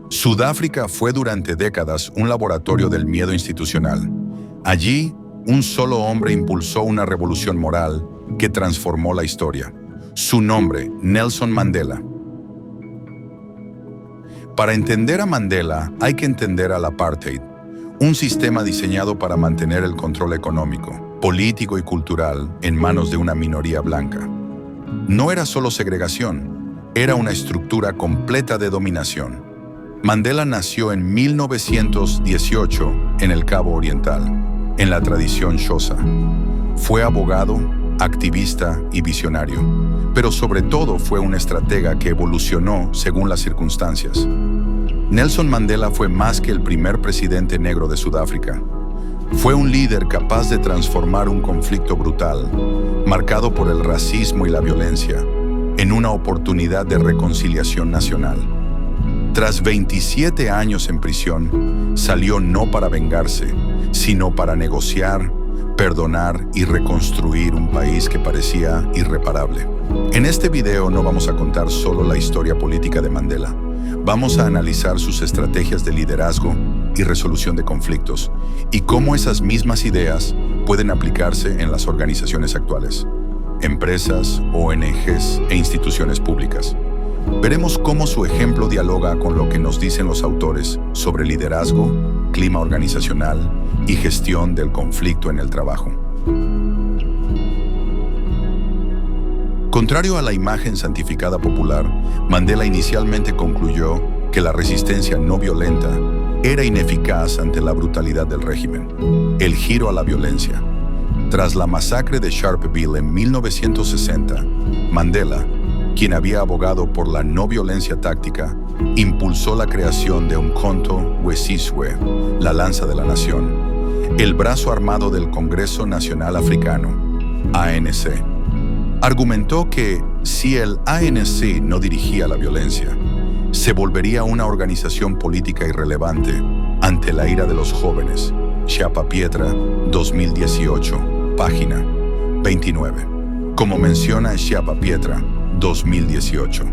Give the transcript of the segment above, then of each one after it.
Sudáfrica fue durante décadas un laboratorio del miedo institucional. Allí, un solo hombre impulsó una revolución moral que transformó la historia. Su nombre, Nelson Mandela. Para entender a Mandela, hay que entender al apartheid, un sistema diseñado para mantener el control económico, político y cultural en manos de una minoría blanca. No era solo segregación, era una estructura completa de dominación. Mandela nació en 1918 en el Cabo Oriental, en la tradición Xhosa. Fue abogado, activista y visionario, pero sobre todo fue un estratega que evolucionó según las circunstancias. Nelson Mandela fue más que el primer presidente negro de Sudáfrica. Fue un líder capaz de transformar un conflicto brutal, marcado por el racismo y la violencia, en una oportunidad de reconciliación nacional. Tras 27 años en prisión, salió no para vengarse, sino para negociar, perdonar y reconstruir un país que parecía irreparable. En este video no vamos a contar solo la historia política de Mandela. Vamos a analizar sus estrategias de liderazgo y resolución de conflictos y cómo esas mismas ideas pueden aplicarse en las organizaciones actuales, empresas, ONGs e instituciones públicas. Veremos cómo su ejemplo dialoga con lo que nos dicen los autores sobre liderazgo, clima organizacional y gestión del conflicto en el trabajo. Contrario a la imagen santificada popular, Mandela inicialmente concluyó que la resistencia no violenta era ineficaz ante la brutalidad del régimen. El giro a la violencia. Tras la masacre de Sharpeville en 1960, Mandela, quien había abogado por la no violencia táctica, impulsó la creación de Umkhonto we Sizwe, la Lanza de la Nación, el brazo armado del Congreso Nacional Africano, ANC. Argumentó que si el ANC no dirigía la violencia, se volvería una organización política irrelevante ante la ira de los jóvenes. Chapa Pietra, 2018, página 29. Como menciona Chapa Pietra, 2018.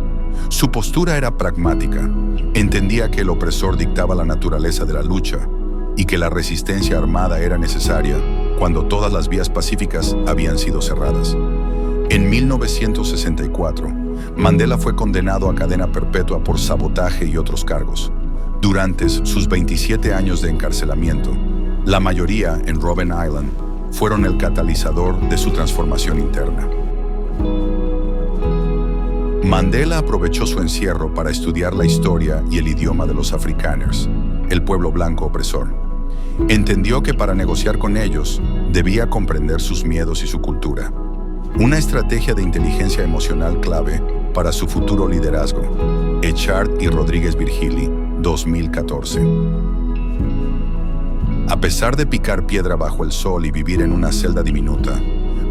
Su postura era pragmática. Entendía que el opresor dictaba la naturaleza de la lucha y que la resistencia armada era necesaria cuando todas las vías pacíficas habían sido cerradas. En 1964, Mandela fue condenado a cadena perpetua por sabotaje y otros cargos. Durante sus 27 años de encarcelamiento, la mayoría en Robben Island fueron el catalizador de su transformación interna. Mandela aprovechó su encierro para estudiar la historia y el idioma de los Afrikaners, el pueblo blanco opresor. Entendió que para negociar con ellos, debía comprender sus miedos y su cultura. Una estrategia de inteligencia emocional clave para su futuro liderazgo. Echard y Rodríguez Virgili, 2014. A pesar de picar piedra bajo el sol y vivir en una celda diminuta,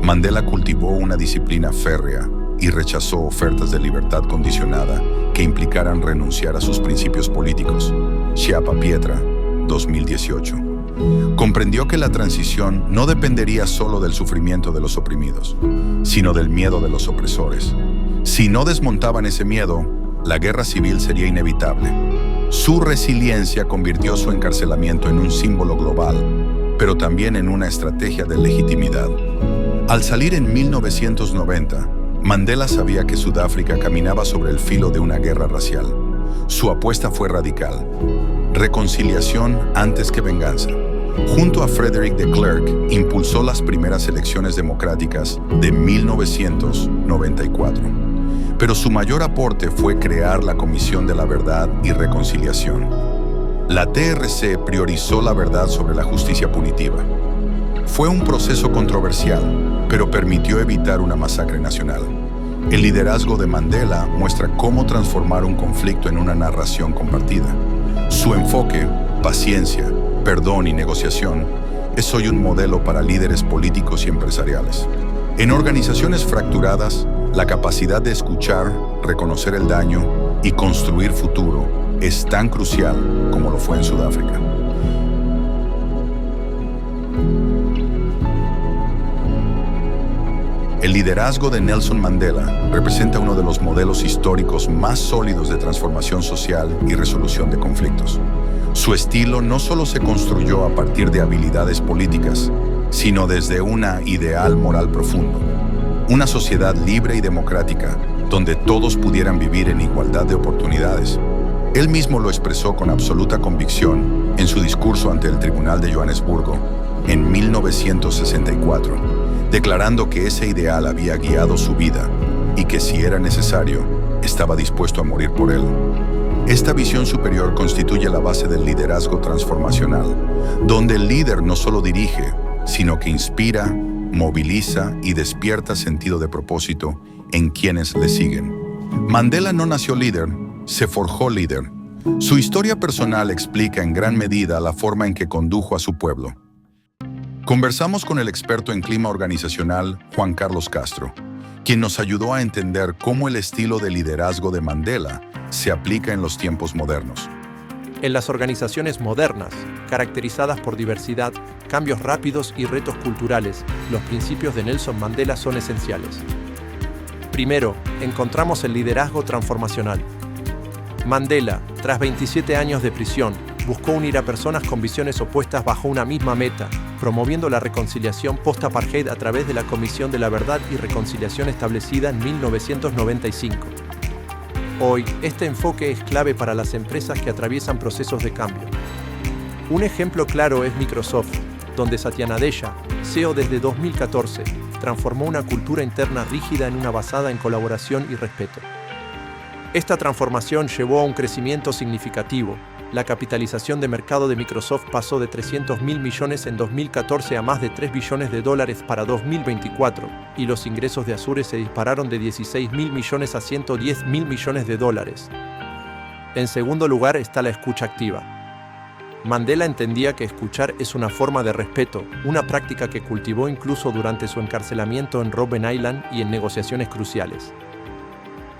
Mandela cultivó una disciplina férrea y rechazó ofertas de libertad condicionada que implicaran renunciar a sus principios políticos. Chapa Pietra, 2018. Comprendió que la transición no dependería solo del sufrimiento de los oprimidos, sino del miedo de los opresores. Si no desmontaban ese miedo, la guerra civil sería inevitable. Su resiliencia convirtió su encarcelamiento en un símbolo global, pero también en una estrategia de legitimidad. Al salir en 1990, Mandela sabía que Sudáfrica caminaba sobre el filo de una guerra racial. Su apuesta fue radical: reconciliación antes que venganza. Junto a Frederick de Klerk, impulsó las primeras elecciones democráticas de 1994. Pero su mayor aporte fue crear la Comisión de la Verdad y Reconciliación. La TRC priorizó la verdad sobre la justicia punitiva. Fue un proceso controversial, pero permitió evitar una masacre nacional. El liderazgo de Mandela muestra cómo transformar un conflicto en una narración compartida. Su enfoque, paciencia, perdón y negociación, es hoy un modelo para líderes políticos y empresariales. En organizaciones fracturadas, la capacidad de escuchar, reconocer el daño y construir futuro es tan crucial como lo fue en Sudáfrica. El liderazgo de Nelson Mandela representa uno de los modelos históricos más sólidos de transformación social y resolución de conflictos. Su estilo no solo se construyó a partir de habilidades políticas, sino desde una ideal moral profundo. Una sociedad libre y democrática, donde todos pudieran vivir en igualdad de oportunidades. Él mismo lo expresó con absoluta convicción en su discurso ante el Tribunal de Johannesburgo en 1964, declarando que ese ideal había guiado su vida y que si era necesario, estaba dispuesto a morir por él. Esta visión superior constituye la base del liderazgo transformacional, donde el líder no solo dirige, sino que inspira, moviliza y despierta sentido de propósito en quienes le siguen. Mandela no nació líder, se forjó líder. Su historia personal explica en gran medida la forma en que condujo a su pueblo. Conversamos con el experto en clima organizacional, Juan Carlos Castro, quien nos ayudó a entender cómo el estilo de liderazgo de Mandela se aplica en los tiempos modernos. En las organizaciones modernas, caracterizadas por diversidad, cambios rápidos y retos culturales, los principios de Nelson Mandela son esenciales. Primero, encontramos el liderazgo transformacional. Mandela, tras 27 años de prisión, buscó unir a personas con visiones opuestas bajo una misma meta, promoviendo la reconciliación post-apartheid a través de la Comisión de la Verdad y Reconciliación establecida en 1995. Hoy, este enfoque es clave para las empresas que atraviesan procesos de cambio. Un ejemplo claro es Microsoft, donde Satya Nadella, CEO desde 2014, transformó una cultura interna rígida en una basada en colaboración y respeto. Esta transformación llevó a un crecimiento significativo. La capitalización de mercado de Microsoft pasó de 300.000 millones en 2014 a más de $3 billones para 2024, y los ingresos de Azure se dispararon de 16.000 millones a 110.000 millones de dólares. En segundo lugar está la escucha activa. Mandela entendía que escuchar es una forma de respeto, una práctica que cultivó incluso durante su encarcelamiento en Robben Island y en negociaciones cruciales.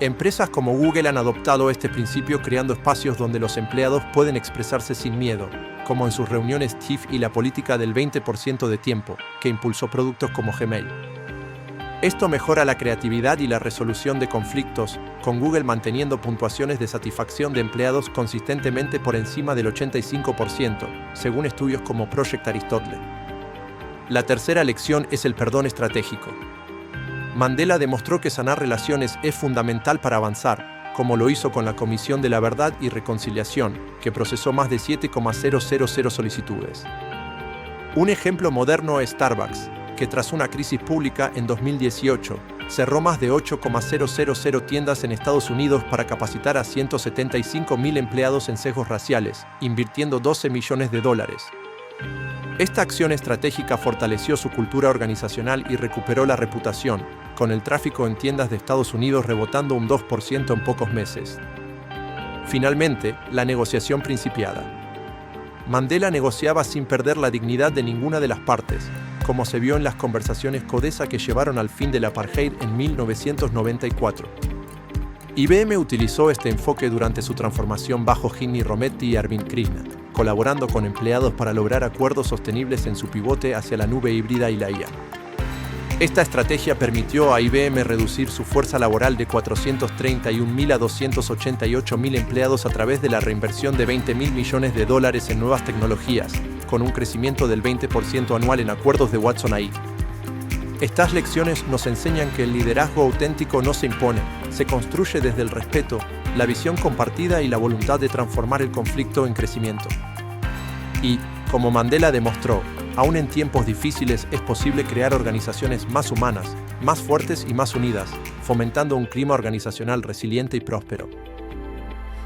Empresas como Google han adoptado este principio creando espacios donde los empleados pueden expresarse sin miedo, como en sus reuniones TIF y la política del 20% de tiempo, que impulsó productos como Gmail. Esto mejora la creatividad y la resolución de conflictos, con Google manteniendo puntuaciones de satisfacción de empleados consistentemente por encima del 85%, según estudios como Project Aristotle. La tercera lección es el perdón estratégico. Mandela demostró que sanar relaciones es fundamental para avanzar, como lo hizo con la Comisión de la Verdad y Reconciliación, que procesó más de 7,000 solicitudes. Un ejemplo moderno es Starbucks, que tras una crisis pública en 2018, cerró más de 8,000 tiendas en Estados Unidos para capacitar a 175.000 empleados en sesgos raciales, invirtiendo $12 millones. Esta acción estratégica fortaleció su cultura organizacional y recuperó la reputación, con el tráfico en tiendas de Estados Unidos rebotando un 2% en pocos meses. Finalmente, la negociación principiada. Mandela negociaba sin perder la dignidad de ninguna de las partes, como se vio en las conversaciones CODESA que llevaron al fin del apartheid en 1994. IBM utilizó este enfoque durante su transformación bajo Ginni Rometty y Arvind Krishna, colaborando con empleados para lograr acuerdos sostenibles en su pivote hacia la nube híbrida y la IA. Esta estrategia permitió a IBM reducir su fuerza laboral de 431.000 a 288.000 empleados a través de la reinversión de $20.000 millones en nuevas tecnologías, con un crecimiento del 20% anual en acuerdos de Watson AI. Estas lecciones nos enseñan que el liderazgo auténtico no se impone, se construye desde el respeto, la visión compartida y la voluntad de transformar el conflicto en crecimiento. Y, como Mandela demostró, aún en tiempos difíciles es posible crear organizaciones más humanas, más fuertes y más unidas, fomentando un clima organizacional resiliente y próspero.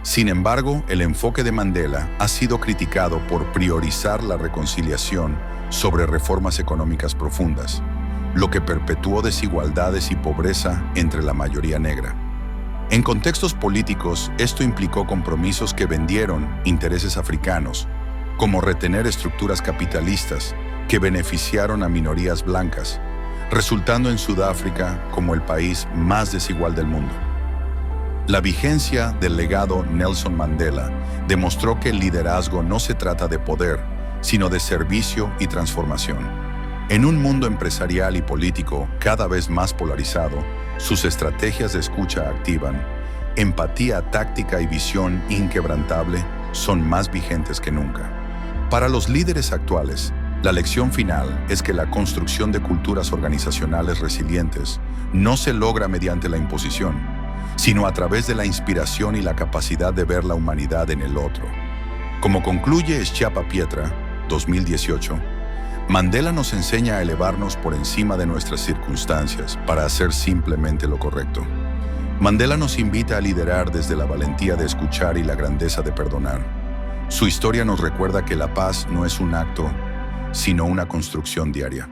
Sin embargo, el enfoque de Mandela ha sido criticado por priorizar la reconciliación sobre reformas económicas profundas, lo que perpetuó desigualdades y pobreza entre la mayoría negra. En contextos políticos, esto implicó compromisos que vendieron intereses africanos, como retener estructuras capitalistas que beneficiaron a minorías blancas, resultando en Sudáfrica como el país más desigual del mundo. La vigencia del legado Nelson Mandela demostró que el liderazgo no se trata de poder, sino de servicio y transformación. En un mundo empresarial y político cada vez más polarizado, sus estrategias de escucha activan, empatía táctica y visión inquebrantable son más vigentes que nunca. Para los líderes actuales, la lección final es que la construcción de culturas organizacionales resilientes no se logra mediante la imposición, sino a través de la inspiración y la capacidad de ver la humanidad en el otro. Como concluye Schiappa Pietra, 2018, Mandela nos enseña a elevarnos por encima de nuestras circunstancias para hacer simplemente lo correcto. Mandela nos invita a liderar desde la valentía de escuchar y la grandeza de perdonar. Su historia nos recuerda que la paz no es un acto, sino una construcción diaria.